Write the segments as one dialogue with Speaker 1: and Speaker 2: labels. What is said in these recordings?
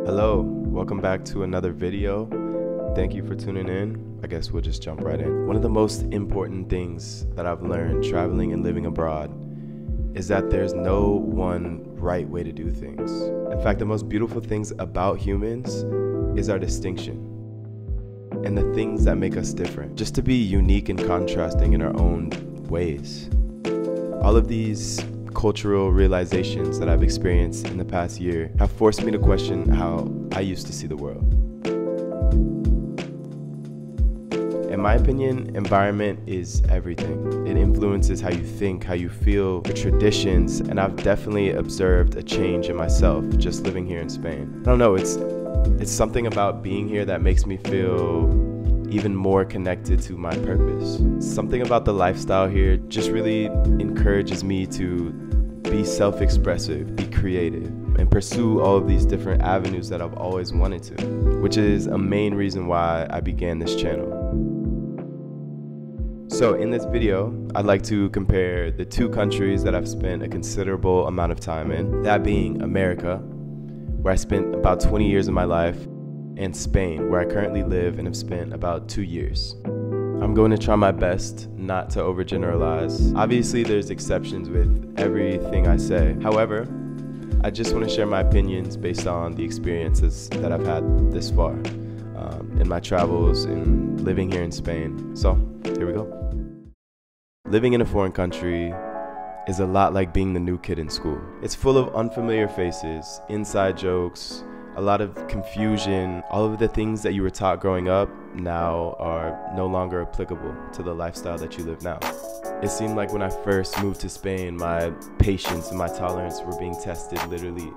Speaker 1: Hello, welcome back to another video. Thank you for tuning in. I guess we'll just jump right in. One of the most important things that I've learned traveling and living abroad is that there's no one right way to do things. In fact, the most beautiful things about humans is our distinction and the things that make us different, just to be unique and contrasting in our own ways. All of these cultural realizations that I've experienced in the past year have forced me to question how I used to see the world. In my opinion, environment is everything. It influences how you think, how you feel, your traditions, and I've definitely observed a change in myself just living here in Spain. I don't know, it's something about being here that makes me feel even more connected to my purpose. Something about the lifestyle here just really encourages me to be self-expressive, be creative, and pursue all of these different avenues that I've always wanted to, which is a main reason why I began this channel. So in this video, I'd like to compare the two countries that I've spent a considerable amount of time in, that being America, where I spent about 20 years of my life, and Spain, where I currently live and have spent about 2 years. I'm going to try my best not to overgeneralize. Obviously, there's exceptions with everything I say. However, I just want to share my opinions based on the experiences that I've had this far in my travels and living here in Spain. So, here we go. Living in a foreign country is a lot like being the new kid in school. It's full of unfamiliar faces, inside jokes, a lot of confusion. All of the things that you were taught growing up now are no longer applicable to the lifestyle that you live now. It seemed like when I first moved to Spain, my patience and my tolerance were being tested literally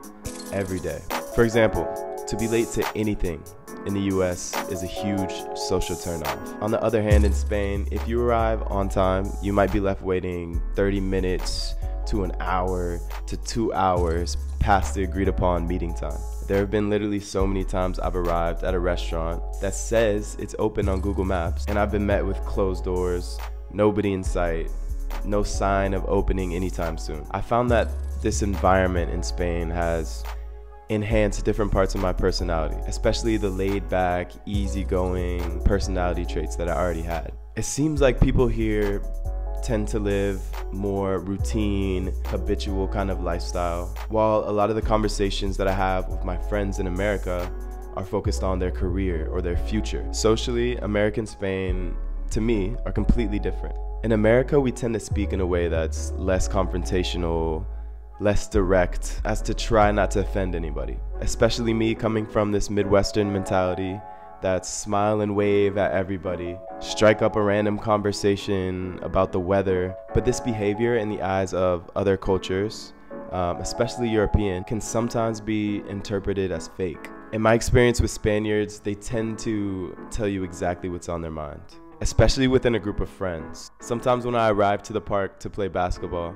Speaker 1: every day. For example, to be late to anything in the US is a huge social turnoff. On the other hand, in Spain, if you arrive on time, you might be left waiting 30 minutes to an hour to 2 hours past the agreed upon meeting time. There have been literally so many times I've arrived at a restaurant that says it's open on Google Maps, and I've been met with closed doors, nobody in sight, no sign of opening anytime soon. I found that this environment in Spain has enhanced different parts of my personality, especially the laid-back, easygoing personality traits that I already had. It seems like people here tend to live more routine, habitual kind of lifestyle, while a lot of the conversations that I have with my friends in America are focused on their career or their future. Socially, America and Spain, to me, are completely different. In America, we tend to speak in a way that's less confrontational, less direct, as to try not to offend anybody. Especially me, coming from this Midwestern mentality that's smile and wave at everybody, strike up a random conversation about the weather. But this behavior in the eyes of other cultures, especially European, can sometimes be interpreted as fake. In my experience with Spaniards, they tend to tell you exactly what's on their mind, especially within a group of friends. Sometimes when I arrive to the park to play basketball,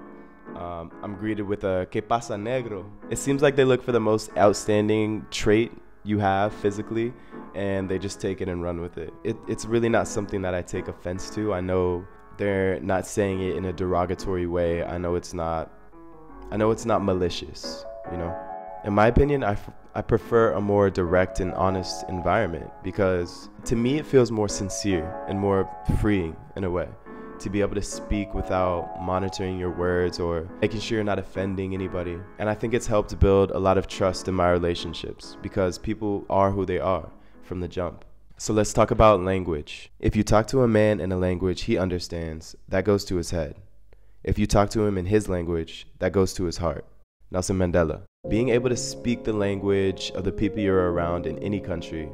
Speaker 1: I'm greeted with a "¿Qué pasa, negro?" It seems like they look for the most outstanding trait you have physically, and they just take it and run with it. It's really not something that I take offense to. I know they're not saying it in a derogatory way. I know it's not malicious, you know? In my opinion, I prefer a more direct and honest environment, because to me it feels more sincere and more freeing in a way, to be able to speak without monitoring your words or making sure you're not offending anybody. And I think it's helped build a lot of trust in my relationships, because people are who they are from the jump. So let's talk about language. If you talk to a man in a language he understands, that goes to his head. If you talk to him in his language, that goes to his heart. Nelson Mandela. Being able to speak the language of the people you're around in any country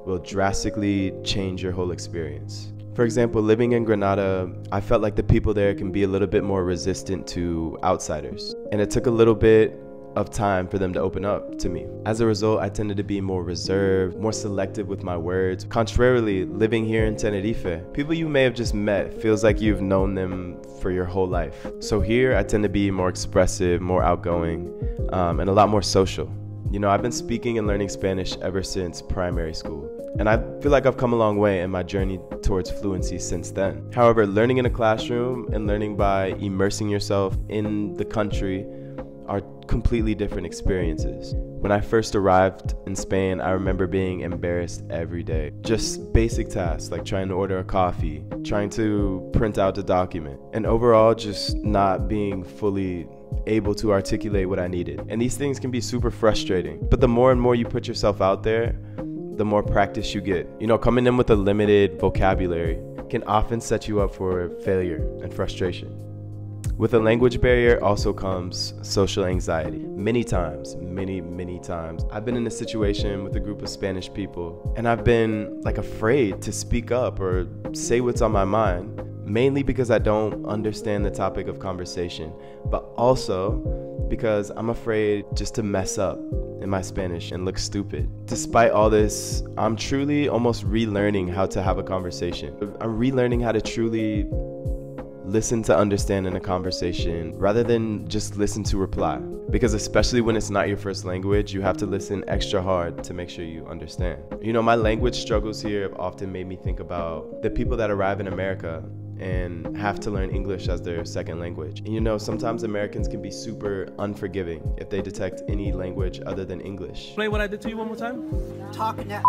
Speaker 1: will drastically change your whole experience. For example, living in Granada, I felt like the people there can be a little bit more resistant to outsiders, and it took a little bit of time for them to open up to me. As a result, I tended to be more reserved, more selective with my words. Contrarily, living here in Tenerife, people you may have just met feels like you've known them for your whole life. So here, I tend to be more expressive, more outgoing, and a lot more social. You know, I've been speaking and learning Spanish ever since primary school, and I feel like I've come a long way in my journey towards fluency since then. However, learning in a classroom and learning by immersing yourself in the country are completely different experiences. When I first arrived in Spain, I remember being embarrassed every day. Just basic tasks like trying to order a coffee, trying to print out a document, and overall just not being fully able to articulate what I needed. And these things can be super frustrating, but the more and more you put yourself out there, the more practice you get. You know, coming in with a limited vocabulary can often set you up for failure and frustration. With a language barrier also comes social anxiety. Many times, many times, I've been in a situation with a group of Spanish people and I've been like afraid to speak up or say what's on my mind, mainly because I don't understand the topic of conversation, but also because I'm afraid just to mess up in my Spanish and look stupid. Despite all this, I'm truly almost relearning how to have a conversation. I'm relearning how to truly listen to understand in a conversation rather than just listen to reply. Because especially when it's not your first language, you have to listen extra hard to make sure you understand. You know, my language struggles here have often made me think about the people that arrive in America and have to learn English as their second language. And you know, sometimes Americans can be super unforgiving if they detect any language other than English.
Speaker 2: Play what I did to you one more time.
Speaker 3: Talking that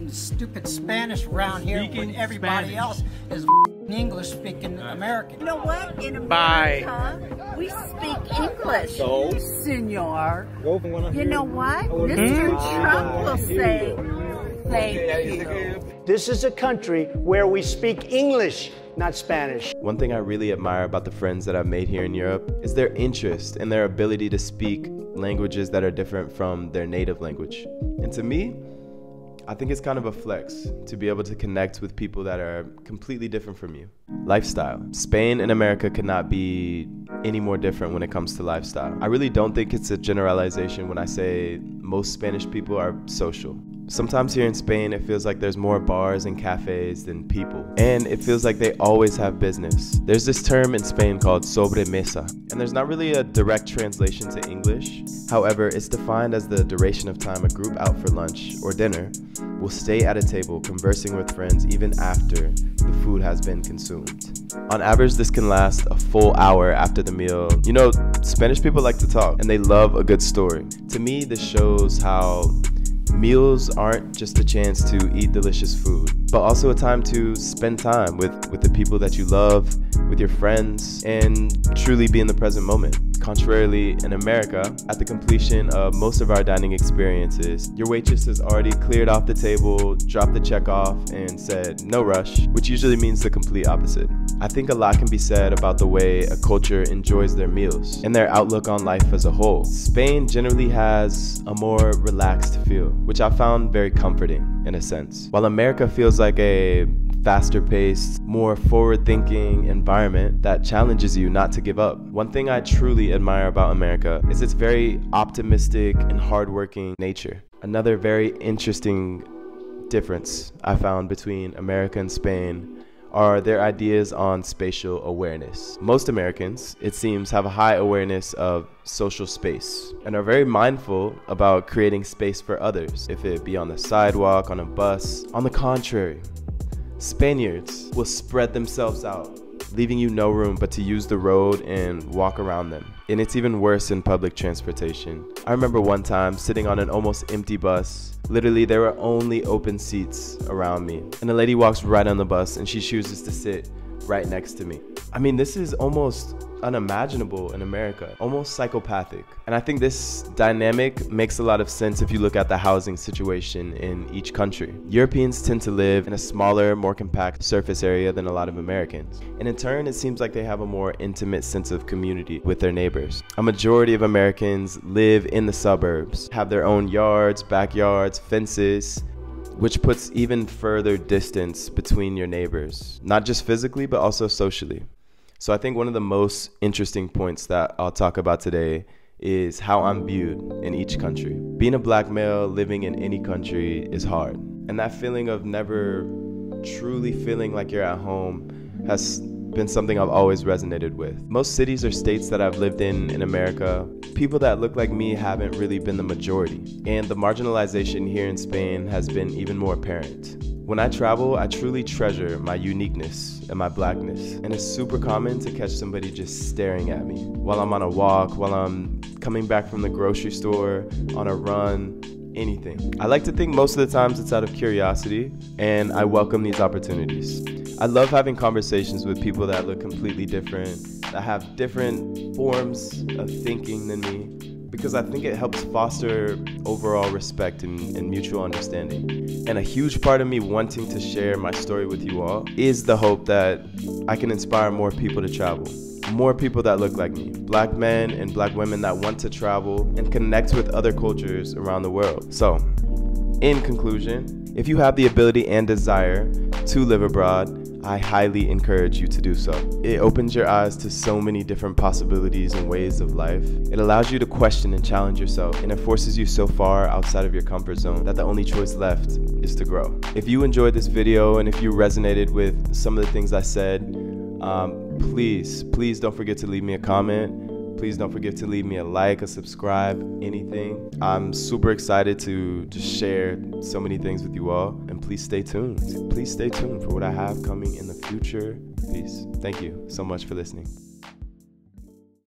Speaker 3: stupid Spanish around here when everybody else is English speaking American.
Speaker 4: You know what? In America, we speak English, senor. You know what? Mr. Trump will say, thank you.
Speaker 5: This is a country where we speak English, not Spanish.
Speaker 1: One thing I really admire about the friends that I've made here in Europe is their interest and their ability to speak languages that are different from their native language. And to me, I think it's kind of a flex to be able to connect with people that are completely different from you. Lifestyle. Spain and America could not be any more different when it comes to lifestyle. I really don't think it's a generalization when I say most Spanish people are social. Sometimes here in Spain, it feels like there's more bars and cafes than people. And it feels like they always have business. There's this term in Spain called sobremesa. And there's not really a direct translation to English. However, it's defined as the duration of time a group out for lunch or dinner will stay at a table conversing with friends even after the food has been consumed. On average, this can last a full hour after the meal. You know, Spanish people like to talk and they love a good story. To me, this shows how meals aren't just a chance to eat delicious food, but also a time to spend time with the people that you love, with your friends, and truly be in the present moment. Contrarily, in America, at the completion of most of our dining experiences, your waitress has already cleared off the table, dropped the check off, and said, "No rush," which usually means the complete opposite. I think a lot can be said about the way a culture enjoys their meals and their outlook on life as a whole. Spain generally has a more relaxed feel, which I found very comforting in a sense. While America feels like a faster paced, more forward-thinking environment that challenges you not to give up. One thing I truly admire about America is its very optimistic and hardworking nature. Another very interesting difference I found between America and Spain are their ideas on spatial awareness. Most Americans, it seems, have a high awareness of social space and are very mindful about creating space for others, if it be on the sidewalk, on a bus. On the contrary, Spaniards will spread themselves out, leaving you no room but to use the road and walk around them. And it's even worse in public transportation. I remember one time sitting on an almost empty bus. Literally, there were only open seats around me. And a lady walks right on the bus and she chooses to sit right next to me. I mean, this is almost unimaginable in America, almost psychopathic. And I think this dynamic makes a lot of sense if you look at the housing situation in each country. Europeans tend to live in a smaller, more compact surface area than a lot of Americans. And in turn, it seems like they have a more intimate sense of community with their neighbors. A majority of Americans live in the suburbs, have their own yards, backyards, fences, which puts even further distance between your neighbors, not just physically, but also socially. So I think one of the most interesting points that I'll talk about today is how I'm viewed in each country. Being a black male living in any country is hard. And that feeling of never truly feeling like you're at home has been something I've always resonated with. Most cities or states that I've lived in America, people that look like me haven't really been the majority. And the marginalization here in Spain has been even more apparent. When I travel, I truly treasure my uniqueness and my blackness. And it's super common to catch somebody just staring at me while I'm on a walk, while I'm coming back from the grocery store, on a run, anything. I like to think most of the times it's out of curiosity, and I welcome these opportunities. I love having conversations with people that look completely different, that have different forms of thinking than me, because I think it helps foster overall respect and mutual understanding. And a huge part of me wanting to share my story with you all is the hope that I can inspire more people to travel. More people that look like me, black men and black women that want to travel and connect with other cultures around the world. So, in conclusion, if you have the ability and desire to live abroad, I highly encourage you to do so. It opens your eyes to so many different possibilities and ways of life. It allows you to question and challenge yourself, and it forces you so far outside of your comfort zone that the only choice left is to grow. If you enjoyed this video and if you resonated with some of the things I said, please don't forget to leave me a comment. Please don't forget to leave me a like, a subscribe, anything. I'm super excited to just share so many things with you all, and please stay tuned. Please stay tuned for what I have coming in the future. Peace. Thank you so much for listening.